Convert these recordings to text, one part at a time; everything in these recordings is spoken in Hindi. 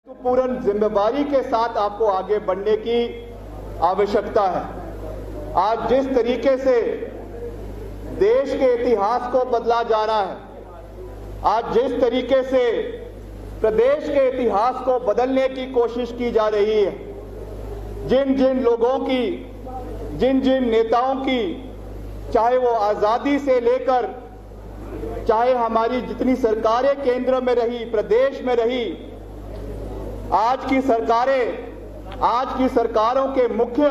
पूर्ण जिम्मेवारी के साथ आपको आगे बढ़ने की आवश्यकता है। आज जिस तरीके से देश के इतिहास को बदला जा रहा है, आज जिस तरीके से प्रदेश के इतिहास को बदलने की कोशिश की जा रही है, जिन जिन लोगों की, जिन जिन नेताओं की, चाहे वो आज़ादी से लेकर चाहे हमारी जितनी सरकारें केंद्र में रही, प्रदेश में रही, आज की सरकारों के मुख्य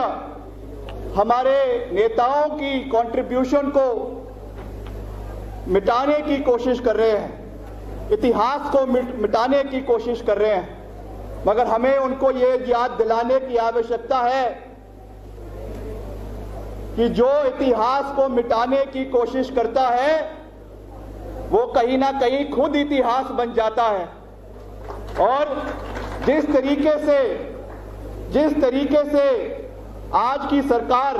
हमारे नेताओं की कंट्रीब्यूशन को मिटाने की कोशिश कर रहे हैं, इतिहास को मिटाने की कोशिश कर रहे हैं। मगर हमें उनको ये याद दिलाने की आवश्यकता है कि जो इतिहास को मिटाने की कोशिश करता है वो कहीं ना कहीं खुद इतिहास बन जाता है। और जिस तरीके से आज की सरकार,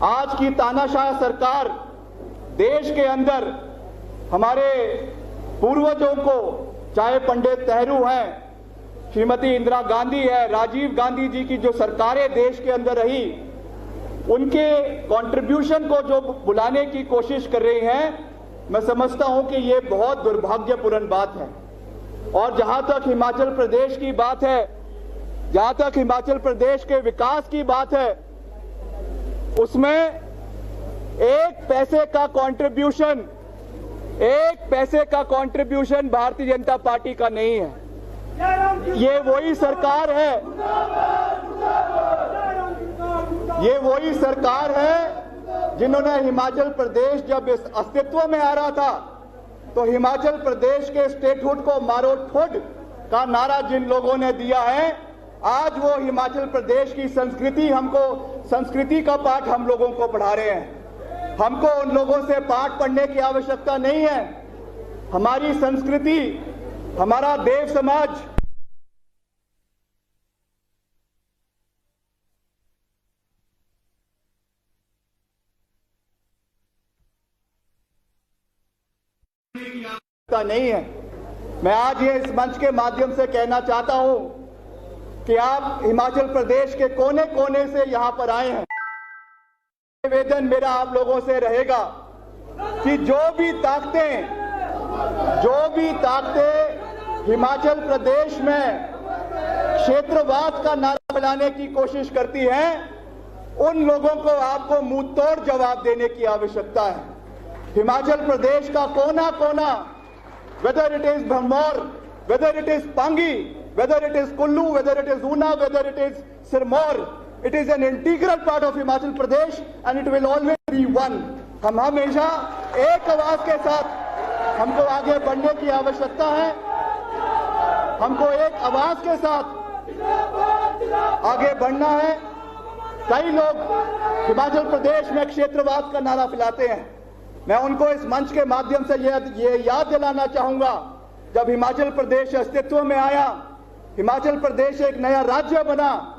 आज की तानाशाह सरकार देश के अंदर हमारे पूर्वजों को, चाहे पंडित नेहरू हैं, श्रीमती इंदिरा गांधी है, राजीव गांधी जी की जो सरकारें देश के अंदर रही, उनके कंट्रीब्यूशन को जो बुलाने की कोशिश कर रही हैं, मैं समझता हूं कि ये बहुत दुर्भाग्यपूर्ण बात है। और जहां तक हिमाचल प्रदेश की बात है, जहां तक हिमाचल प्रदेश के विकास की बात है, उसमें एक पैसे का भारतीय जनता पार्टी का नहीं है। ये वही सरकार है जिन्होंने हिमाचल प्रदेश जब इस अस्तित्व में आ रहा था तो हिमाचल प्रदेश के स्टेटहुड को मारो ठोड का नारा जिन लोगों ने दिया है, आज वो हिमाचल प्रदेश की संस्कृति का पाठ हम लोगों को पढ़ा रहे हैं। हमको उन लोगों से पाठ पढ़ने की आवश्यकता नहीं है। हमारी संस्कृति, हमारा देव समाज नहीं है। मैं आज ये इस मंच के माध्यम से कहना चाहता हूं कि आप हिमाचल प्रदेश के कोने कोने से यहां पर आए हैं। निवेदन मेरा आप लोगों से रहेगा कि जो भी ताकतें हिमाचल प्रदेश में क्षेत्रवाद का नारा बुलाने की कोशिश करती हैं, उन लोगों को आपको मुंह तोड़ जवाब देने की आवश्यकता है। हिमाचल प्रदेश का कोना कोना, whether it is Bhamor, whether it is Pangi, whether it is Kullu, whether it is Una, whether it is Sirmaur, it is an integral part of Himachal Pradesh and it will always be one. हम हमेशा एक आवाज के साथ हमको आगे बढ़ने की आवश्यकता है। हमको एक आवाज के साथ आगे बढ़ना है। कई लोग हिमाचल प्रदेश में क्षेत्रवाद का नारा फैलाते हैं। मैं उनको इस मंच के माध्यम से ये याद दिलाना चाहूंगा, जब हिमाचल प्रदेश अस्तित्व में आया, हिमाचल प्रदेश एक नया राज्य बना,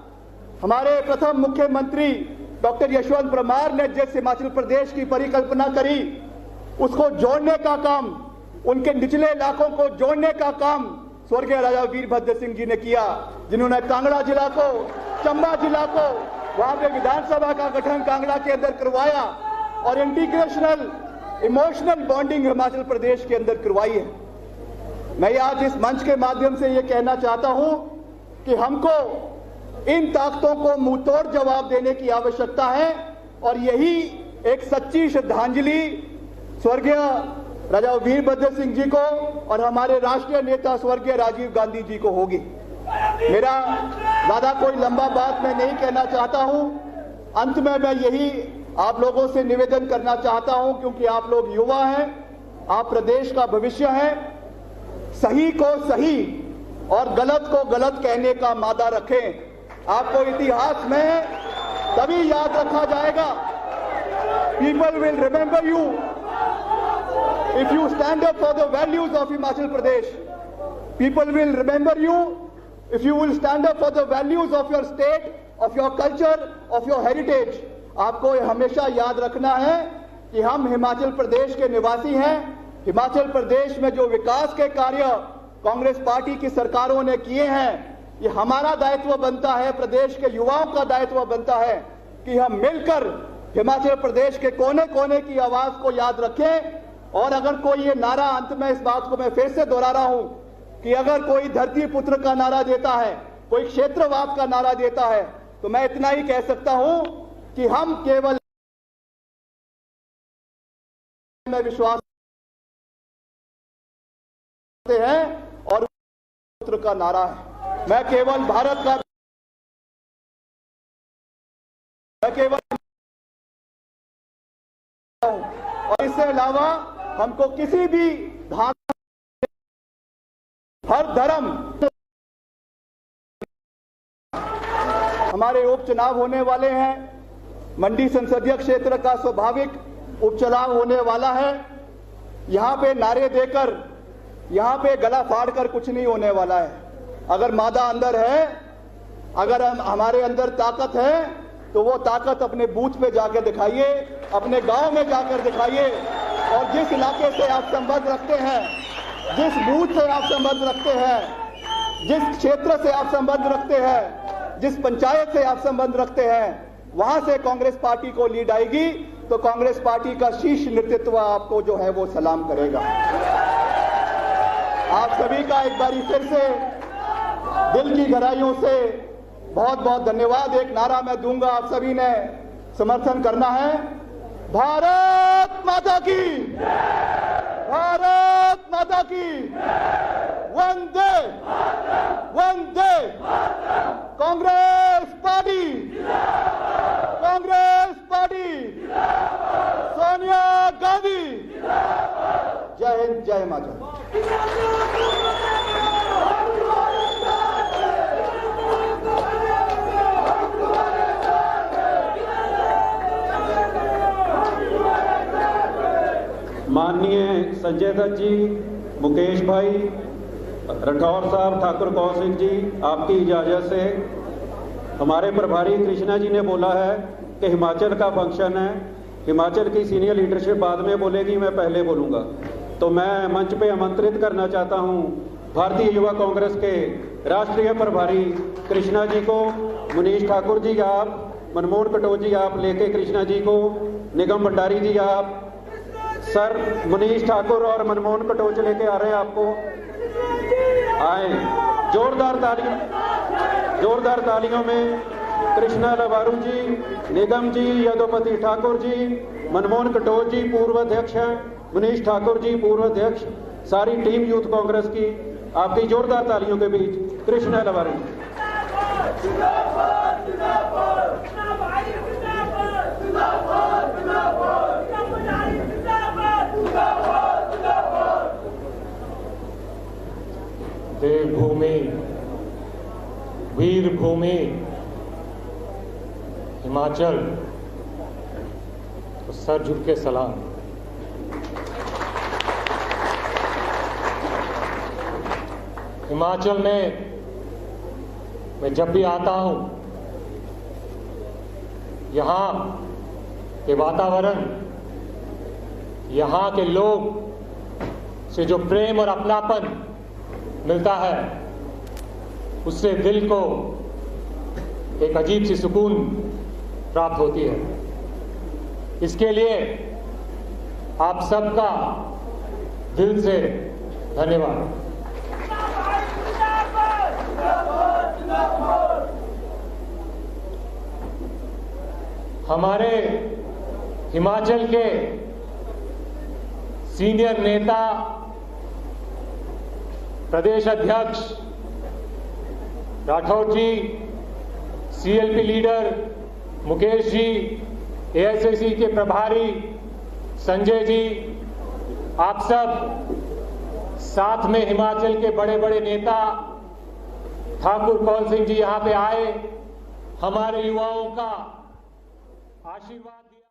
हमारे प्रथम मुख्यमंत्री डॉक्टर यशवंत परमार ने जिस हिमाचल प्रदेश की परिकल्पना करी, उसको जोड़ने का काम, उनके निचले इलाकों को जोड़ने का काम स्वर्गीय राजा वीरभद्र सिंह जी ने किया, जिन्होंने कांगड़ा जिला को, चंबा जिला को, वहां पे विधानसभा का गठन कांगड़ा के अंदर करवाया और इंटीग्रेशनल इमोशनल बॉन्डिंग हिमाचल प्रदेश के अंदर करवाई है। मैं आज इस मंच के माध्यम से ये कहना चाहता हूं कि हमको इन ताकतों को मुंहतोड़ जवाब देने की आवश्यकता है और यही एक सच्ची श्रद्धांजलि स्वर्गीय राजा वीरभद्र सिंह जी को और हमारे राष्ट्रीय नेता स्वर्गीय राजीव गांधी जी को होगी। मेरा ज्यादा कोई लंबा बात मैं नहीं कहना चाहता हूं। अंत में मैं यही आप लोगों से निवेदन करना चाहता हूं, क्योंकि आप लोग युवा हैं, आप प्रदेश का भविष्य हैं, सही को सही और गलत को गलत कहने का मादा रखें। आपको इतिहास में तभी याद रखा जाएगा, people will remember you if you stand up for the values of Himachal Pradesh. People will remember you if you will stand up for the values of your state, of your culture, of your heritage। आपको हमेशा याद रखना है कि हम हिमाचल प्रदेश के निवासी हैं। हिमाचल प्रदेश में जो विकास के कार्य कांग्रेस पार्टी की सरकारों ने किए हैं, ये हमारा दायित्व बनता है, प्रदेश के युवाओं का दायित्व बनता है कि हम मिलकर हिमाचल प्रदेश के कोने कोने की आवाज को याद रखें। और अगर कोई ये नारा, अंत में इस बात को मैं फिर से दोहरा रहा हूं कि अगर कोई धरती पुत्र का नारा देता है, कोई क्षेत्रवाद का नारा देता है, तो मैं इतना ही कह सकता हूं कि हम केवल में विश्वास करते हैं और पुत्र का नारा है। मैं केवल भारत का, मैं केवल, और इससे अलावा हमको किसी भी धारणा, हर धर्म, हमारे उपचुनाव होने वाले हैं। मंडी संसदीय क्षेत्र का स्वाभाविक उपचुनाव होने वाला है। यहां पे नारे देकर, यहां पे गला फाड़कर कुछ नहीं होने वाला है। अगर मादा अंदर है, अगर हमारे अंदर ताकत है, तो वो ताकत अपने बूथ पे जाकर दिखाइए, अपने गांव में जाकर दिखाइए। और जिस इलाके से आप संबंध रखते हैं, जिस बूथ से आप संबंध रखते हैं, जिस क्षेत्र से आप संबंध रखते हैं, जिस पंचायत से आप संबंध रखते हैं, वहां से कांग्रेस पार्टी को लीड आएगी तो कांग्रेस पार्टी का शीर्ष नेतृत्व आपको जो है वो सलाम करेगा। आप सभी का एक बारी फिर से दिल की गहराइयों से बहुत बहुत धन्यवाद। एक नारा मैं दूंगा, आप सभी ने समर्थन करना है। भारत माता की, भारत माता की, वंदे वंदे, कांग्रेस पार्टी, कांग्रेस पार्टी, सोनिया गांधी। जय हिंद, जय हिमाचल। माननीय संजय दत्त जी, मुकेश भाई, राठौर साहब, ठाकुर कौर सिंह जी, आपकी इजाज़त से हमारे प्रभारी कृष्णा जी ने बोला है कि हिमाचल का फंक्शन है, हिमाचल की सीनियर लीडरशिप बाद में बोलेगी, मैं पहले बोलूँगा। तो मैं मंच पे आमंत्रित करना चाहता हूँ भारतीय युवा कांग्रेस के राष्ट्रीय प्रभारी कृष्णा जी को। मुनीश ठाकुर जी आप, मनमोहन कटोच जी आप लेके कृष्णा जी को, निगम भंडारी जी आप, सर मुनीश ठाकुर और मनमोहन कटोच लेके आ रहे हैं, आपको आए। जोरदार तालियों में कृष्णा लवारू जी, निगम जी, यदुपति ठाकुर जी, मनमोहन कटोच जी पूर्व अध्यक्ष हैं, मुनीश ठाकुर जी पूर्व अध्यक्ष, सारी टीम यूथ कांग्रेस की आपकी जोरदार तालियों के बीच कृष्णा लवारू जी। देवभूमि, वीर भूमि हिमाचल, तो सर झुक के सलाम। हिमाचल में मैं जब भी आता हूं, यहाँ के वातावरण, यहाँ के लोग से जो प्रेम और अपनापन मिलता है, उससे दिल को एक अजीब सी सुकून प्राप्त होती है। इसके लिए आप सबका दिल से धन्यवाद। हमारे हिमाचल के सीनियर नेता, प्रदेश अध्यक्ष राठौर जी, CLP leader Mukesh ji, AICC के प्रभारी संजय जी, आप सब, साथ में हिमाचल के बड़े बड़े नेता ठाकुर कौल सिंह जी यहाँ पे आए, हमारे युवाओं का आशीर्वाद